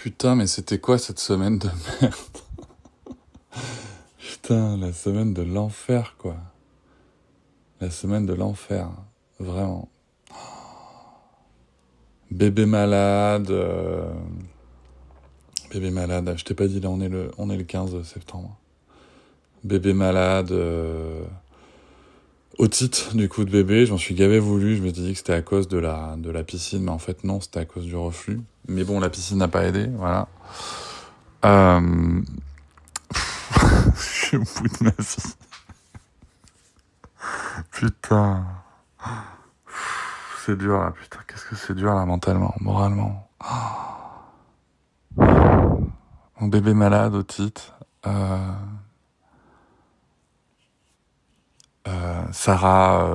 Putain, mais c'était quoi cette semaine de merde? Putain, la semaine de l'enfer, quoi. La semaine de l'enfer, vraiment. Bébé malade, bébé malade. Je t'ai pas dit, là, on est le 15 septembre. Bébé malade, otite du coup de bébé. J'en suis gavé voulu. Je me suis dit que c'était à cause de la piscine, mais en fait non, c'était à cause du reflux. Mais bon, la piscine n'a pas aidé, voilà. Je suis au bout de ma vie. Putain. C'est dur là, putain. Qu'est-ce que c'est dur là, mentalement, moralement. Mon bébé malade, otite. Sarah,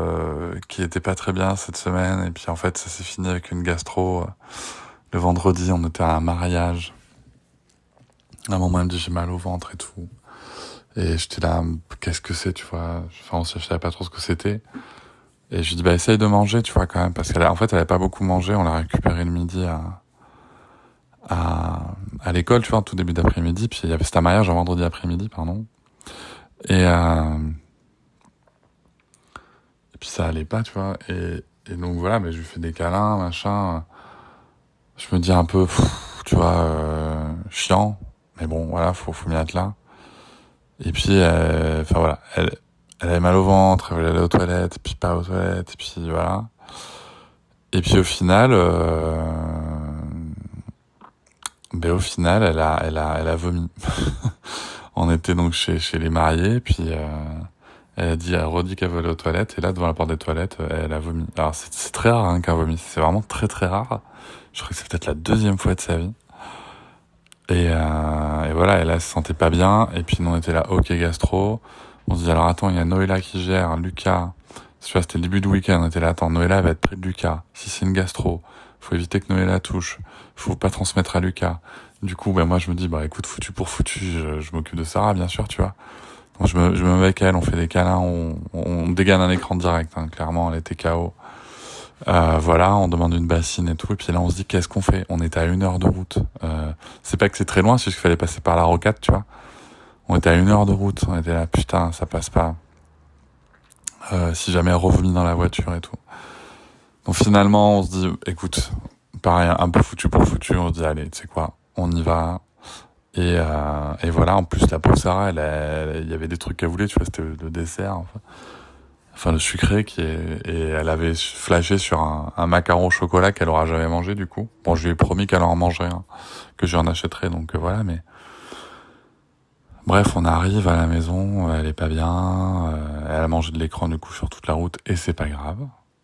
qui était pas très bien cette semaine. Et puis en fait, ça s'est fini avec une gastro. Le vendredi, on était à un mariage. À un moment, elle me dit j'ai mal au ventre et tout. Et j'étais là, qu'est-ce que c'est, tu vois. Enfin, je savais pas trop ce que c'était. Et je lui dis, bah, essaye de manger, tu vois, quand même. Parce qu'en fait, elle avait pas beaucoup mangé. On l'a récupéré le midi à l'école, tu vois, en tout début d'après-midi. Puis c'était un mariage un vendredi après-midi, pardon. Et puis ça allait pas, tu vois. Et donc voilà, mais je lui fais des câlins, machin. Je me dis un peu, tu vois, chiant. Mais bon, voilà, faut m'y être là. Et puis, enfin voilà, elle avait mal au ventre, elle voulait aller aux toilettes, puis pas aux toilettes, et puis voilà. Et puis au final, au final, elle a vomi. On était donc chez les mariés, puis elle a redit qu'elle voulait aux toilettes, et là devant la porte des toilettes, elle a vomi. Alors c'est très rare qu'elle vomisse, c'est vraiment très très rare. Je crois que c'est peut-être la deuxième fois de sa vie. Et voilà, elle se sentait pas bien, et puis nous on était là, ok gastro. On se dit alors attends, il y a Noëlla qui gère, Lucas. Tu vois, c'était le début du week-end, on était là, attends, Noëlla va être près de Lucas. Si c'est une gastro, faut éviter que Noëlla touche. Faut pas transmettre à Lucas. Du coup, moi je me dis, écoute, foutu pour foutu, je m'occupe de Sarah, bien sûr, tu vois. Donc je me mets avec elle, on fait des câlins, on dégaine un écran direct, hein, clairement, elle était KO. Voilà, on demande une bassine et tout, et puis là on se dit qu'est-ce qu'on fait? On était à 1 heure de route. C'est pas que c'est très loin, c'est juste qu'il fallait passer par la rocade, tu vois. On était à 1 heure de route, on était là, putain, ça passe pas. Si jamais elle revomit dans la voiture et tout. Donc finalement, on se dit, écoute, pareil, un peu foutu pour foutu, on se dit, allez, tu sais quoi, on y va. Et voilà, en plus, la pauvre Sarah, il y avait des trucs qu'elle voulait, tu vois, c'était le dessert, enfin le sucré et elle avait flashé sur un macaron au chocolat qu'elle aura jamais mangé, du coup. Bon, je lui ai promis qu'elle en mangerait, hein, que j'en achèterais, donc voilà, mais bref, on arrive à la maison, elle est pas bien, elle a mangé de l'écran du coup sur toute la route, et c'est pas grave.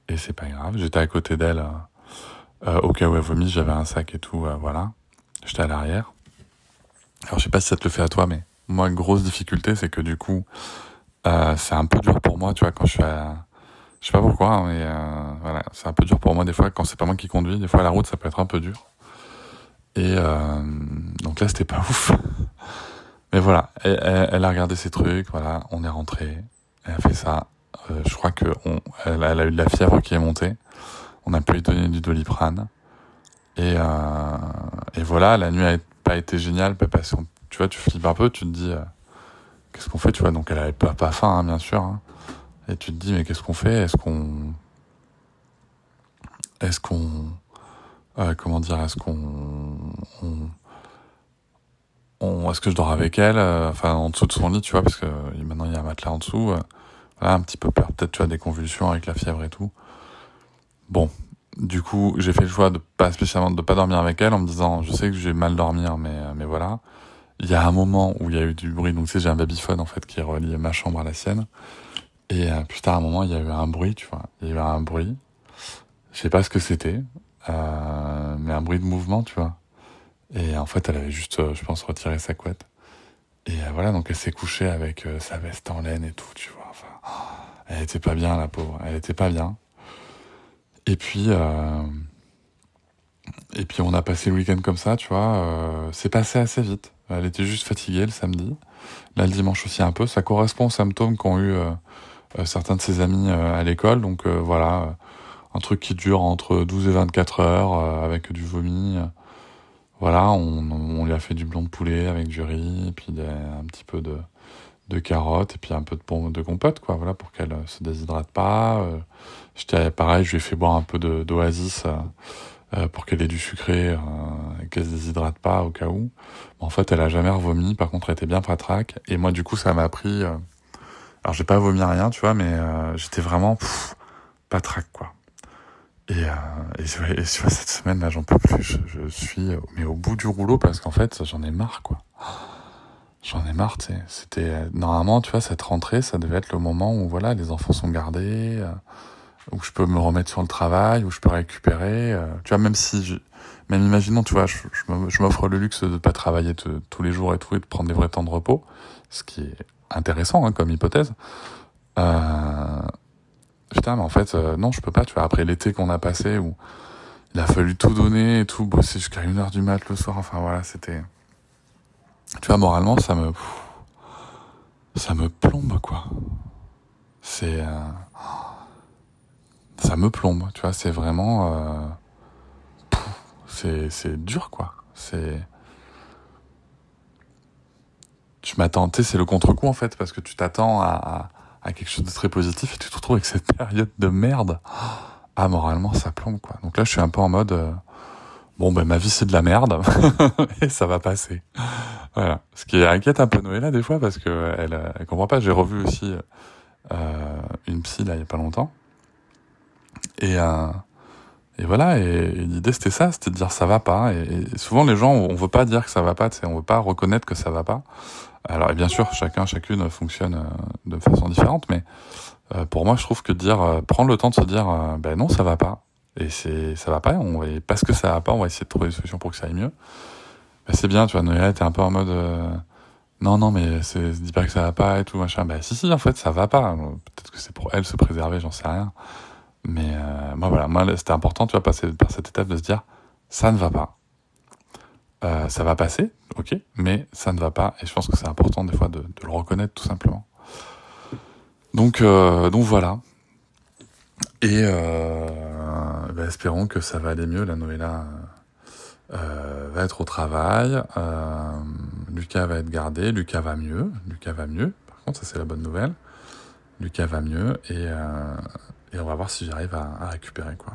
J'étais à côté d'elle, au cas où elle vomit, j'avais un sac et tout, voilà. J'étais à l'arrière. Alors je sais pas si ça te le fait à toi, mais moi, grosse difficulté, c'est que du coup, c'est un peu dur pour moi, tu vois, quand je suis je sais pas pourquoi, hein, mais voilà, c'est un peu dur pour moi des fois, quand c'est pas moi qui conduis, des fois la route, ça peut être un peu dur. Et donc là, c'était pas ouf. Mais voilà, elle a regardé ses trucs, voilà, on est rentré, elle a fait ça. Je crois que elle a eu de la fièvre qui est montée. On a pu lui donner du Doliprane. Et voilà, la nuit a pas été géniale, parce que tu vois, tu flippes un peu, tu te dis, qu'est-ce qu'on fait, tu vois. Donc elle avait pas faim, hein, bien sûr. Hein. Et tu te dis, mais qu'est-ce qu'on fait? Comment dire, est-ce que je dors avec elle, enfin en dessous de son lit, tu vois, parce que maintenant il y a un matelas en dessous. Voilà, un petit peu peur, peut-être, tu vois, des convulsions avec la fièvre et tout. Bon, du coup, j'ai fait le choix de pas dormir avec elle, en me disant, je sais que j'ai mal dormir, mais voilà. Il y a un moment où il y a eu du bruit, donc tu sais, j'ai un babyphone, en fait, qui relie ma chambre à la sienne. Et putain, à un moment, il y a eu un bruit, tu vois. Il y a eu un bruit. Je sais pas ce que c'était, mais un bruit de mouvement, tu vois. Et en fait, elle avait juste, je pense, retiré sa couette. Et voilà, donc elle s'est couchée avec sa veste en laine et tout, tu vois. Enfin, elle était pas bien, la pauvre. Elle était pas bien. Et puis on a passé le week-end comme ça, tu vois. C'est passé assez vite. Elle était juste fatiguée le samedi. Là, le dimanche aussi un peu. Ça correspond aux symptômes qu'ont eu certains de ses amis à l'école. Donc voilà, un truc qui dure entre 12 et 24 heures avec du vomi. Voilà, on lui a fait du blanc de poulet avec du riz, et puis un petit peu de carottes, et puis un peu de compote, quoi, voilà, pour qu'elle se déshydrate pas. Pareil, je lui ai fait boire un peu d'Oasis pour qu'elle ait du sucré, et qu'elle se déshydrate pas au cas où. En fait, elle a jamais revomi, par contre, elle était bien patraque, et moi, du coup, ça m'a pris... alors, j'ai pas vomi rien, tu vois, mais j'étais vraiment patraque, quoi. Et tu vois, cette semaine, là, j'en peux plus. Je suis mais au bout du rouleau parce qu'en fait, j'en ai marre, quoi. J'en ai marre, tu sais. C'était normalement, tu vois, cette rentrée, ça devait être le moment où voilà, les enfants sont gardés, où je peux me remettre sur le travail, où je peux récupérer. Tu vois, même imaginons, tu vois, je m'offre le luxe de pas travailler tous les jours et tout, et de prendre des vrais temps de repos, ce qui est intéressant, hein, comme hypothèse. Euh, Putain, mais en fait, non, je peux pas, tu vois, après l'été qu'on a passé, où il a fallu tout donner et tout, bosser jusqu'à 1h du mat le soir, enfin voilà, c'était... Tu vois, moralement, ça me plombe, quoi. C'est... ça me plombe, tu vois, c'est vraiment... c'est dur, quoi. Tu m'attends, tu sais, c'est le contre-coup, en fait, parce que tu t'attends à quelque chose de très positif et tu te retrouves avec cette période de merde. Ah, moralement, ça plombe, quoi. Donc là, je suis un peu en mode... bon, ben, ma vie, c'est de la merde. Et ça va passer. Voilà. Ce qui inquiète un peu Noëlla, des fois, parce que elle comprend pas. J'ai revu aussi une psy, là, il y a pas longtemps. Et, euh, et voilà, et l'idée, c'était ça, c'était de dire ça va pas. Et souvent, les gens, on veut pas dire que ça va pas, tu sais, on veut pas reconnaître que ça va pas. Alors, et bien sûr, chacune fonctionne de façon différente, mais pour moi, je trouve que prendre le temps de se dire, ben non, ça va pas. Et ça va pas, et parce que ça va pas, on va essayer de trouver des solutions pour que ça aille mieux. Ben, c'est bien, tu vois, Noëlla était un peu en mode, non, non, mais dis pas que ça va pas et tout, machin. Bah, si, en fait, ça va pas. Peut-être que c'est pour elle se préserver, j'en sais rien. Mais, moi, voilà, c'était important, tu vois, passer par cette étape de se dire, ça ne va pas. Ça va passer, ok, mais ça ne va pas. Et je pense que c'est important, des fois, de le reconnaître, tout simplement. Donc voilà. Et, espérons que ça va aller mieux, la Noëlla va être au travail, Lucas va être gardé, Lucas va mieux, par contre ça c'est la bonne nouvelle, Lucas va mieux et on va voir si j'arrive à récupérer, quoi.